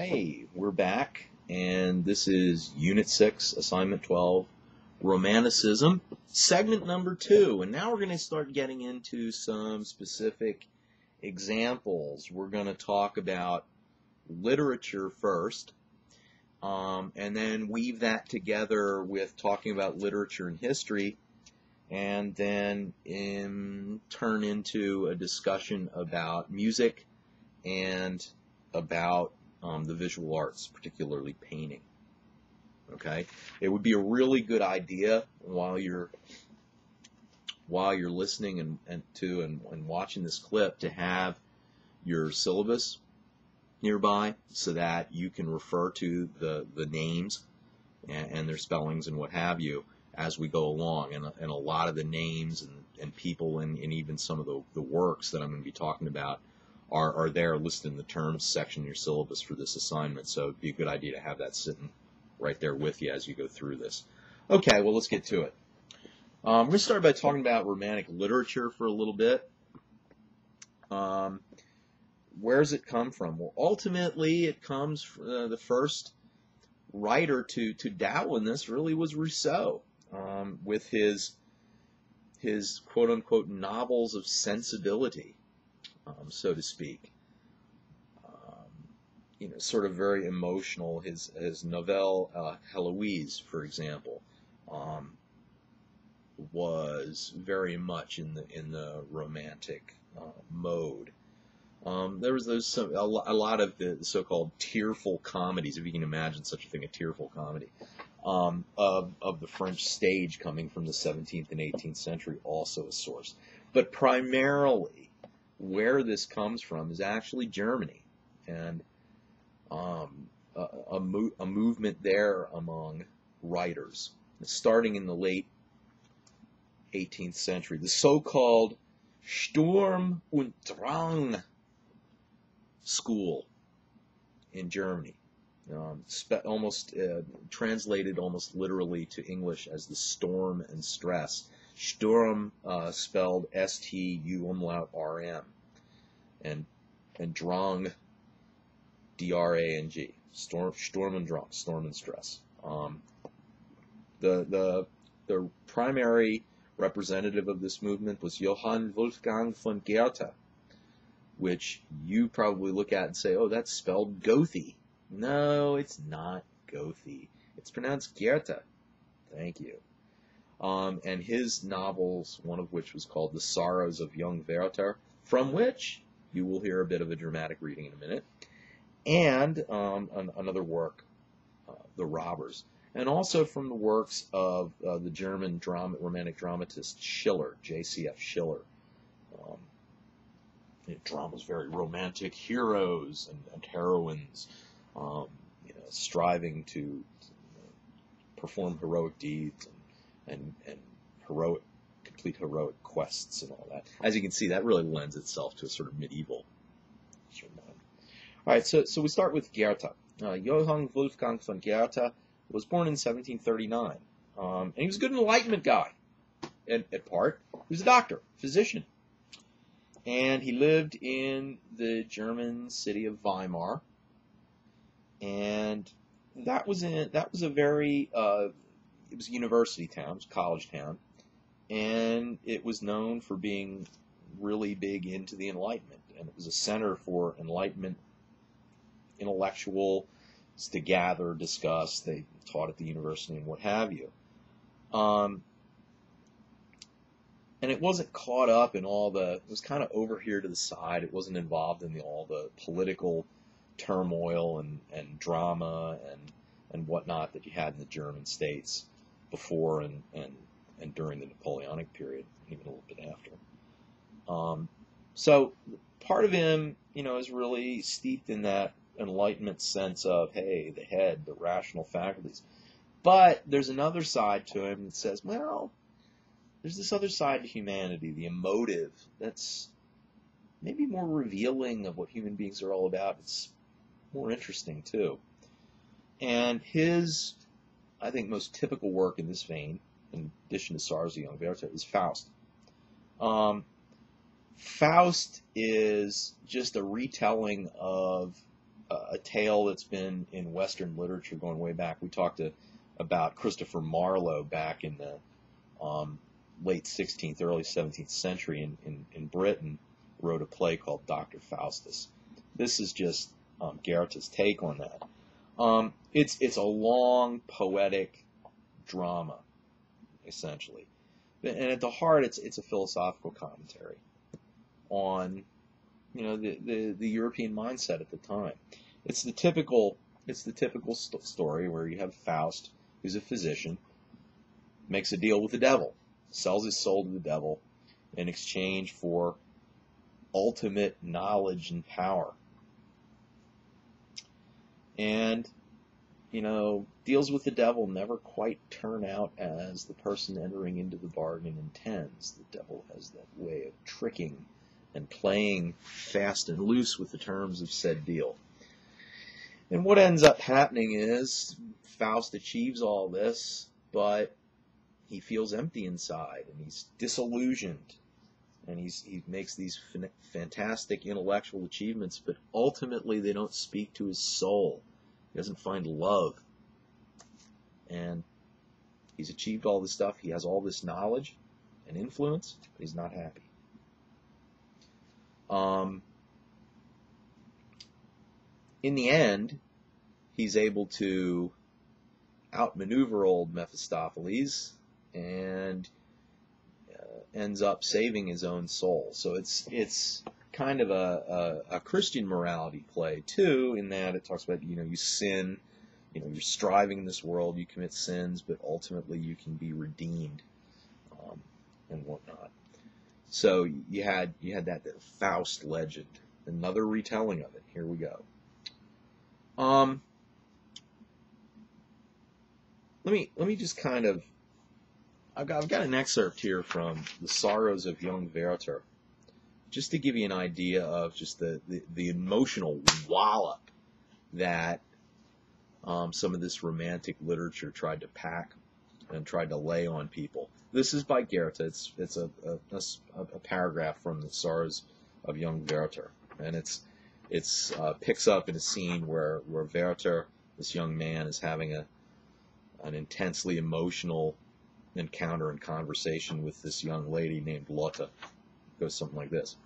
Hey, we're back, and this is Unit 6, Assignment 12, Romanticism, segment number 2. And now we're going to start getting into some specific examples. We're going to talk about literature first, and then weave that together with talking about literature and history, and then turn into a discussion about music and about the visual arts, particularly painting. Okay, it would be a really good idea while you're listening and watching this clip to have your syllabus nearby so that you can refer to the names and their spellings and what have you as we go along. And a lot of the names and people and even some of the works that I'm going to be talking about are there listed in the terms section of your syllabus for this assignment, so it'd be a good idea to have that sitting right there with you as you go through this. Okay, well, let's get to it. We're going to start by talking about Romantic literature for a little bit. Where does it come from? Well, ultimately, it comes from the first writer to dabble in this really was Rousseau, with his quote-unquote novels of sensibility. So to speak, sort of very emotional. His novelle Heloise, for example, was very much in the romantic mode. There was a lot of the so-called tearful comedies, if you can imagine such a thing, a tearful comedy, of the French stage coming from the 17th and 18th century, also a source, but primarily where this comes from is actually Germany, and a movement there among writers, starting in the late 18th century, the so-called Sturm und Drang school in Germany, almost translated almost literally to English as the storm and stress. Sturm, spelled S-T-U-M-R-M, and Drang, D-R-A-N-G, Sturm and Drang, storm and stress. The primary representative of this movement was Johann Wolfgang von Goethe, which you probably look at and say, oh, that's spelled Goethe. No, it's not Goethe. It's pronounced Goethe. Thank you. And his novels, one of which was called The Sorrows of Young Werther, from which you will hear a bit of a dramatic reading in a minute, and another work, The Robbers, and also from the works of the German romantic dramatist Schiller, J.C.F. Schiller. Drama's very romantic, heroes and heroines, striving to perform heroic deeds and complete heroic quests and all that. As you can see, that really lends itself to a sort of medieval. All right, so we start with Goethe. Johann Wolfgang von Goethe was born in 1739, and he was a good Enlightenment guy. At part, he was a doctor, physician, and he lived in the German city of Weimar, and that was a very it was a university town, it was a college town, and it was known for being really big into the Enlightenment, and it was a center for Enlightenment intellectuals to gather, discuss. They taught at the university and what have you. And it wasn't caught up in it was kind of over here to the side. It wasn't involved in all the political turmoil and drama and whatnot that you had in the German states before and during the Napoleonic period, even a little bit after. So part of him, is really steeped in that Enlightenment sense of, hey, the head, the rational faculties. But there's another side to him that says, well, there's this other side to humanity, the emotive, that's maybe more revealing of what human beings are all about. It's more interesting, too. And his, I think, most typical work in this vein, in addition to Sorrows of Young Werther, is Faust. Faust is just a retelling of a tale that's been in Western literature going way back. We talked about Christopher Marlowe back in the late 16th, early 17th century in Britain, wrote a play called Dr. Faustus. This is just Goethe's take on that. It's a long poetic drama, essentially, and at the heart, it's a philosophical commentary on the European mindset at the time. It's the typical story where you have Faust, who's a physician, makes a deal with the devil, sells his soul to the devil in exchange for ultimate knowledge and power. And, deals with the devil never quite turn out as the person entering into the bargain intends. The devil has that way of tricking and playing fast and loose with the terms of said deal. And what ends up happening is Faust achieves all this, but he feels empty inside, and he's disillusioned, and he makes these fantastic intellectual achievements, but ultimately they don't speak to his soul. He doesn't find love. And he's achieved all this stuff. He has all this knowledge and influence, but he's not happy. In the end, he's able to outmaneuver old Mephistopheles and ends up saving his own soul. So it's kind of a Christian morality play too, in that it talks about you sin, you're striving in this world, you commit sins, but ultimately you can be redeemed and whatnot. So you had that Faust legend, another retelling of it. Here we go. Let me just kind of, I've got an excerpt here from The Sorrows of Young Werther, just to give you an idea of just the emotional wallop that some of this romantic literature tried to pack and tried to lay on people. This is by Goethe. It's a paragraph from The Sorrows of Young Werther, and it's picks up in a scene where Werther, this young man, is having an intensely emotional encounter and conversation with this young lady named Lotte. It goes something like this.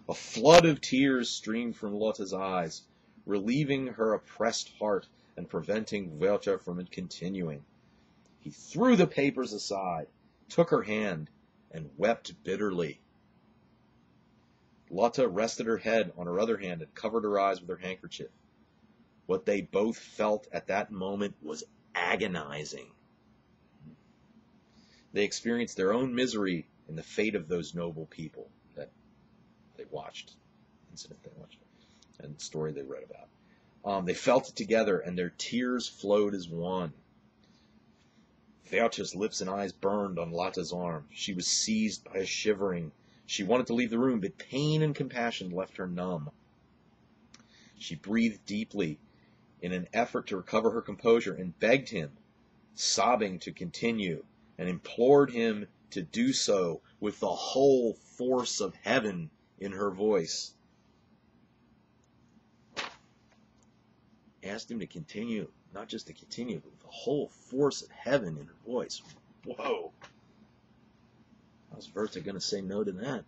A flood of tears streamed from Lotte's eyes, relieving her oppressed heart and preventing Werther from it continuing. He threw the papers aside, took her hand, and wept bitterly. Lotte rested her head on her other hand and covered her eyes with her handkerchief. What they both felt at that moment was agonizing. They experienced their own misery in the fate of those noble people that they watched, incident they watched, and the story they read about. They felt it together, and their tears flowed as one. Werther's lips and eyes burned on Lotte's arm. She was seized by a shivering. She wanted to leave the room, but pain and compassion left her numb. She breathed deeply in an effort to recover her composure and begged him, sobbing, to continue, and implored him to do so with the whole force of heaven in her voice. Asked him to continue, not just to continue, but with the whole force of heaven in her voice. Whoa. How's Werther going to say no to that?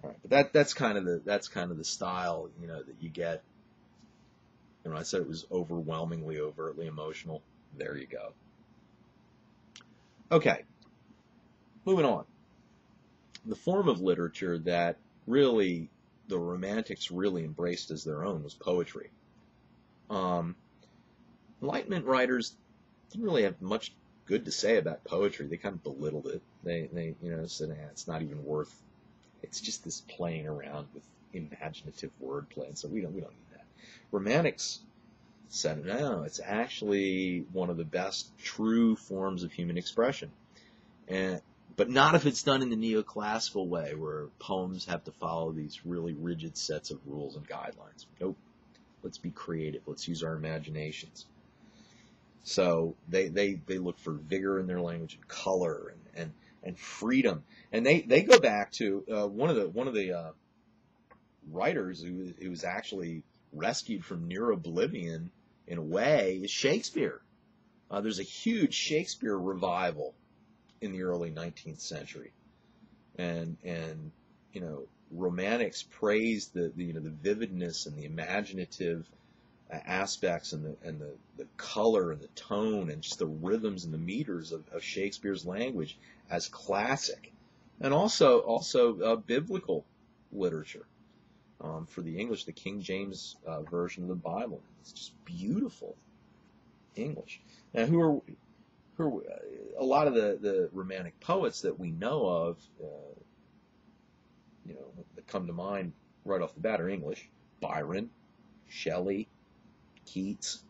All right, but that's kind of the style, that you get. And when I said it was overwhelmingly, overtly emotional, there you go. Okay, moving on. The form of literature that really the Romantics really embraced as their own was poetry. Enlightenment writers didn't really have much good to say about poetry. They kind of belittled it. They said, it's not even worth. It's just this playing around with imaginative wordplay, and so we don't need that. Romantics said, no, it's actually one of the best true forms of human expression, but not if it's done in the neoclassical way, where poems have to follow these really rigid sets of rules and guidelines. Nope. Let's be creative. Let's use our imaginations. So they look for vigor in their language and color and freedom. And they go back to one of the writers who was actually rescued from near oblivion in a way is Shakespeare. There's a huge Shakespeare revival in the early 19th century, and Romantics praised the vividness and the imaginative aspects and the color and the tone and just the rhythms and the meters of Shakespeare's language as classic, and also biblical literature. For the English, the King James version of the Bible, it's just beautiful English. Now, who are a lot of the Romantic poets that we know of, that come to mind right off the bat are English: Byron, Shelley, Keats,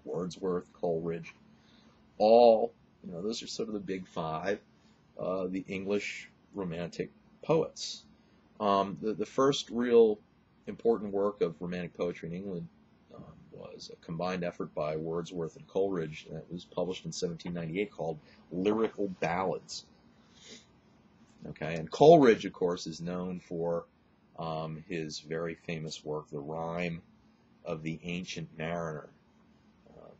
Wordsworth, Coleridge. All, those are sort of the big five, the English Romantic poets. The first real important work of Romantic poetry in England was a combined effort by Wordsworth and Coleridge that was published in 1798 called Lyrical Ballads. Okay, and Coleridge, of course, is known for his very famous work, The Rime of the Ancient Mariner,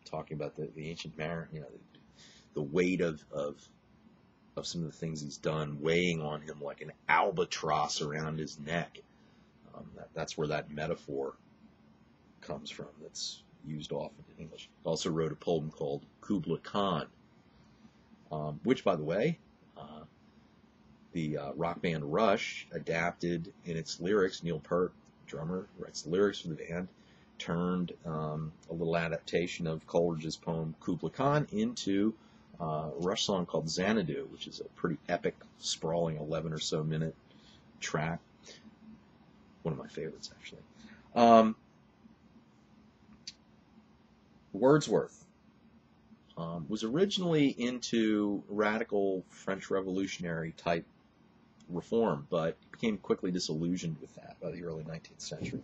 talking about the Ancient Mariner, the weight of some of the things he's done weighing on him like an albatross around his neck. That's where that metaphor comes from that's used often in English. He also wrote a poem called Kubla Khan, which, by the way, the rock band Rush adapted in its lyrics. Neil Peart, drummer, writes the lyrics for the band, turned a little adaptation of Coleridge's poem Kubla Khan into a Rush song called Xanadu, which is a pretty epic, sprawling 11 or so minute track. One of my favorites, actually. Wordsworth was originally into radical French Revolutionary type reform, but became quickly disillusioned with that by the early 19th century,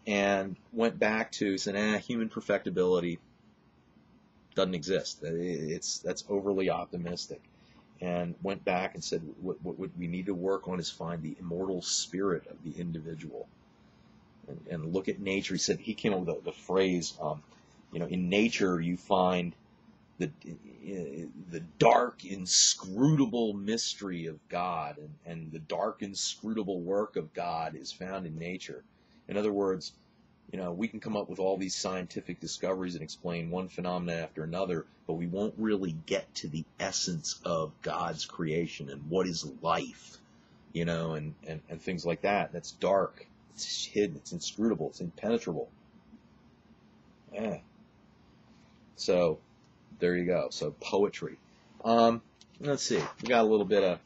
and went back to saying, human perfectibility doesn't exist. That's overly optimistic, and went back and said, what we need to work on is find the immortal spirit of the individual, and look at nature. He came up with the phrase, in nature you find the dark, inscrutable mystery of God, and the dark, inscrutable work of God is found in nature. In other words, we can come up with all these scientific discoveries and explain one phenomenon after another, but we won't really get to the essence of God's creation and what is life, and things like that. That's dark, it's hidden, it's inscrutable, it's impenetrable. Yeah. So, there you go. So, poetry. Let's see. We got a little bit of...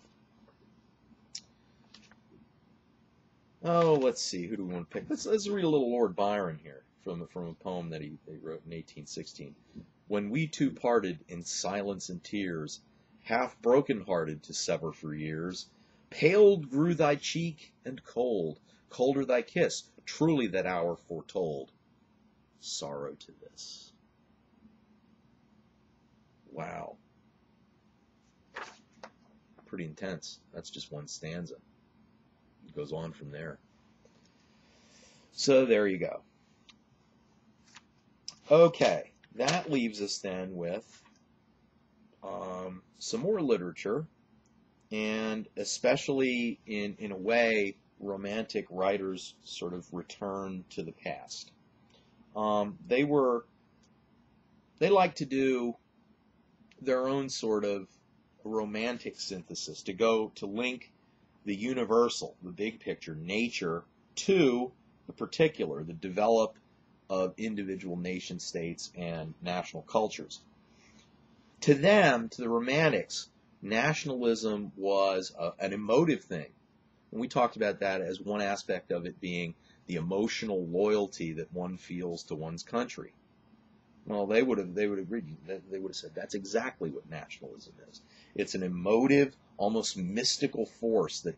let's see. Who do we want to pick? Let's read a little Lord Byron here from a poem that he wrote in 1816. When we two parted in silence and tears, half broken-hearted to sever for years, paled grew thy cheek and colder thy kiss, truly that hour foretold sorrow to this. Wow. Pretty intense. That's just one stanza. It goes on from there. So there you go. Okay, that leaves us then with some more literature, and especially in a way, Romantic writers sort of return to the past. They like to do their own sort of romantic synthesis, to link the universal, the big picture, nature, to the particular, the develop of individual nation states and national cultures. To them, to the Romantics, nationalism was an emotive thing. And we talked about that as one aspect of it being the emotional loyalty that one feels to one's country. Well, they would agree. They would have said that's exactly what nationalism is. It's an emotive, almost mystical force that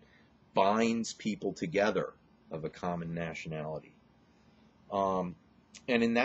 binds people together of a common nationality. And in that